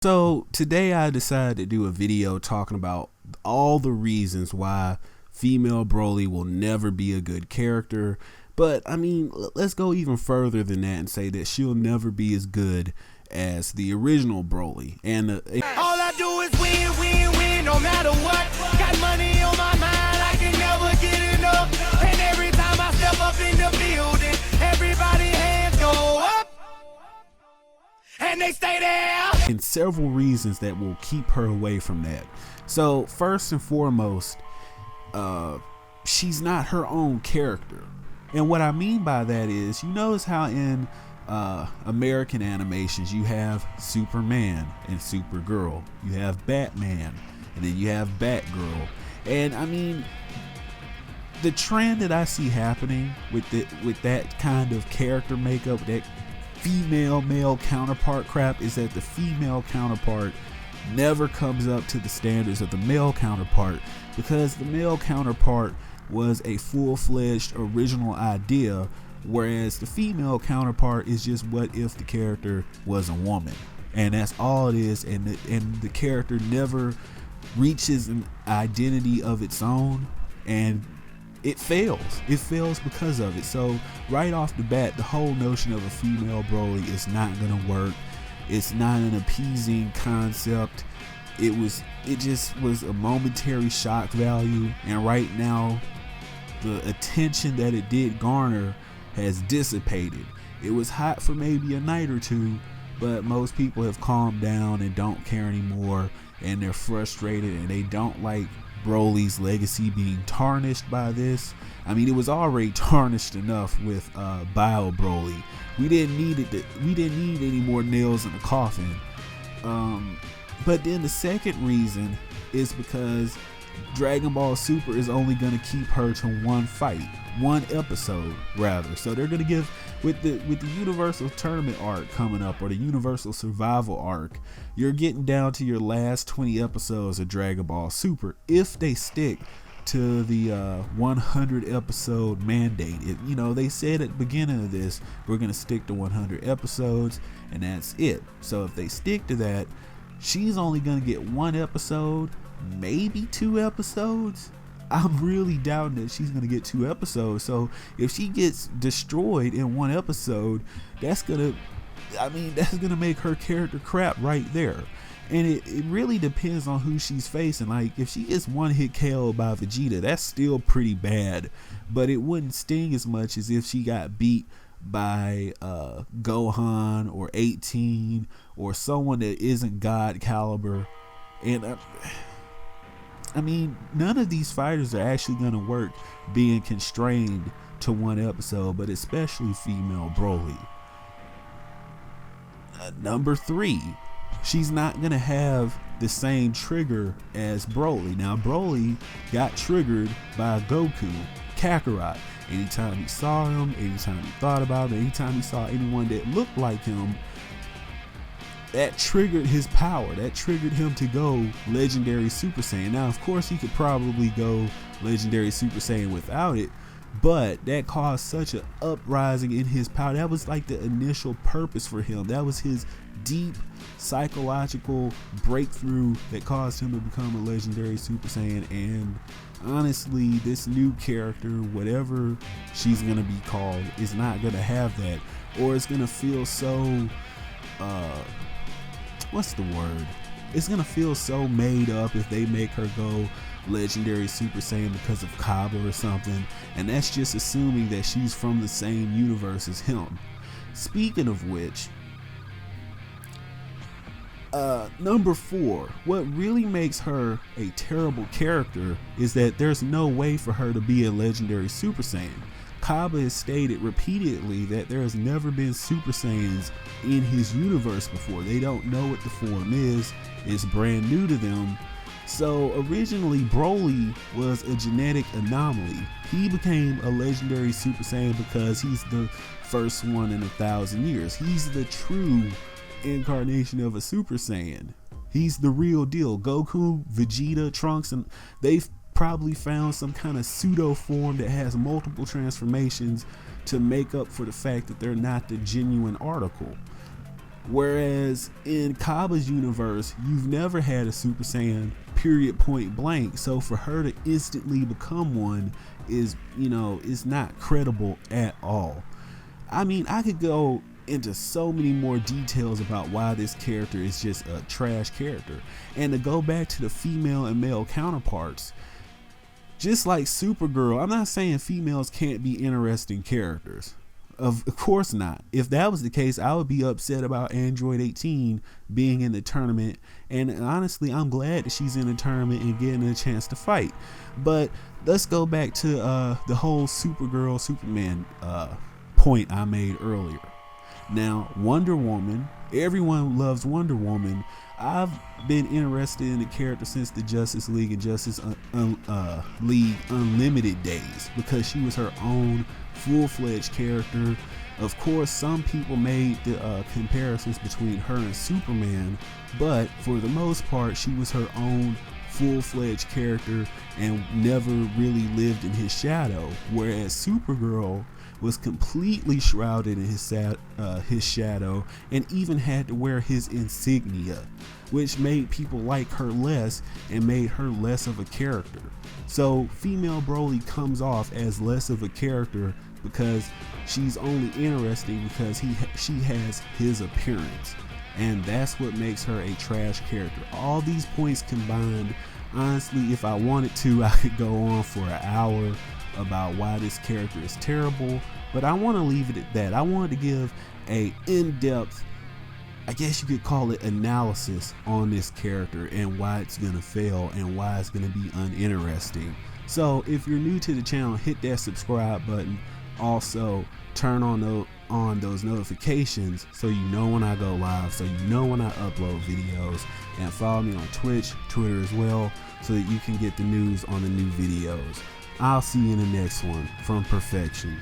So today I decided to do a video talking about all the reasons why female Broly will never be a good character. But I mean, let's go even further than that and say that she'll never be as good as the original Broly. And all I do is win, win, win, no matter what. Got money on my mind, I can never get enough. And every time I step up in the building, everybody hands go up, and they stay there. And several reasons that will keep her away from that. So first and foremost, she's not her own character. And what I mean by that is, you notice how in American animations you have Superman and Supergirl, you have Batman, and then you have Batgirl. And I mean, the trend that I see happening with that kind of character makeup, that female male counterpart crap, is that the female counterpart never comes up to the standards of the male counterpart, because the male counterpart was a full-fledged original idea, whereas the female counterpart is just what if the character was a woman, and that's all it is. And the character never reaches an identity of its own, and it fails because of it. So right off the bat, the whole notion of a female Broly is not gonna work. It's not an appeasing concept. It just was a momentary shock value, and right now the attention that it did garner has dissipated. It was hot for maybe a night or two, but most people have calmed down and don't care anymore, and they're frustrated and they don't like Broly's legacy being tarnished by this. I mean, it was already tarnished enough with Bio Broly. We didn't need any more nails in the coffin. But then the second reason is because Dragon Ball Super is only going to keep her to one episode rather. So they're going to give, with the Universal Tournament arc coming up, or the Universal Survival arc, you're getting down to your last 20 episodes of Dragon Ball Super if they stick to the 100 episode mandate. They said at the beginning of this, we're going to stick to 100 episodes and that's it. So if they stick to that, she's only going to get one episode, maybe 2 episodes. I'm really doubting that she's going to get 2 episodes. So if she gets destroyed in 1 episode, that's going to make her character crap right there. And it really depends on who she's facing. Like, if she gets one hit KO by Vegeta, that's still pretty bad, but it wouldn't sting as much as if she got beat by Gohan or 18 or someone that isn't God caliber. And I mean, none of these fighters are actually going to work being constrained to 1 episode, but especially female Broly. Number 3, she's not going to have the same trigger as Broly. Now, Broly got triggered by Goku, Kakarot. Anytime he saw him, anytime he thought about him, anytime he saw anyone that looked like him, that triggered his power. That triggered him to go Legendary Super Saiyan. Now, of course, he could probably go Legendary Super Saiyan without it, but that caused such an uprising in his power. That was like the initial purpose for him. That was his deep psychological breakthrough that caused him to become a Legendary Super Saiyan. And honestly, this new character, whatever she's gonna be called, is not gonna have that, or it's gonna feel so what's the word? It's gonna feel so made up if they make her go Legendary Super Saiyan because of Kaba or something, and that's just assuming that she's from the same universe as him. Speaking of which, number 4, what really makes her a terrible character is that there's no way for her to be a Legendary Super Saiyan. Kaba has stated repeatedly that there has never been Super Saiyans in his universe before. They don't know what the form is. It's brand new to them. So originally Broly was a genetic anomaly. He became a Legendary Super Saiyan because he's the first one in 1,000 years. He's the true incarnation of a Super Saiyan. He's the real deal. Goku, Vegeta, Trunks, and they've probably found some kind of pseudo form that has multiple transformations to make up for the fact that they're not the genuine article. Whereas in Kaba's universe, you've never had a Super Saiyan period point blank. So for her to instantly become one is, is not credible at all. I mean, I could go into so many more details about why this character is just a trash character. And to go back to the female and male counterparts, just like Supergirl, I'm not saying females can't be interesting characters. Of course not. If that was the case, I would be upset about Android 18 being in the tournament. And honestly, I'm glad that she's in the tournament and getting a chance to fight. But let's go back to the whole Supergirl, Superman point I made earlier. Now, Wonder Woman, everyone loves Wonder Woman. I've been interested in the character since the Justice League and Justice League Unlimited days, because she was her own full-fledged character. Of course, some people made the comparisons between her and Superman, but for the most part, she was her own full-fledged character and never really lived in his shadow, whereas Supergirl was completely shrouded in his shadow and even had to wear his insignia, which made people like her less and made her less of a character. So female Broly comes off as less of a character because she's only interesting because she has his appearance, and that's what makes her a trash character. All these points combined, honestly, if I wanted to, I could go on for an hour about why this character is terrible, but I want to leave it at that. I wanted to give a in-depth, I guess you could call it, analysis on this character and why it's gonna fail and why it's gonna be uninteresting. So if you're new to the channel, hit that subscribe button. Also turn on those notifications so you know when I go live, so you know when I upload videos, and follow me on Twitch, Twitter as well, so that you can get the news on the new videos. I'll see you in the next one. From Perfection.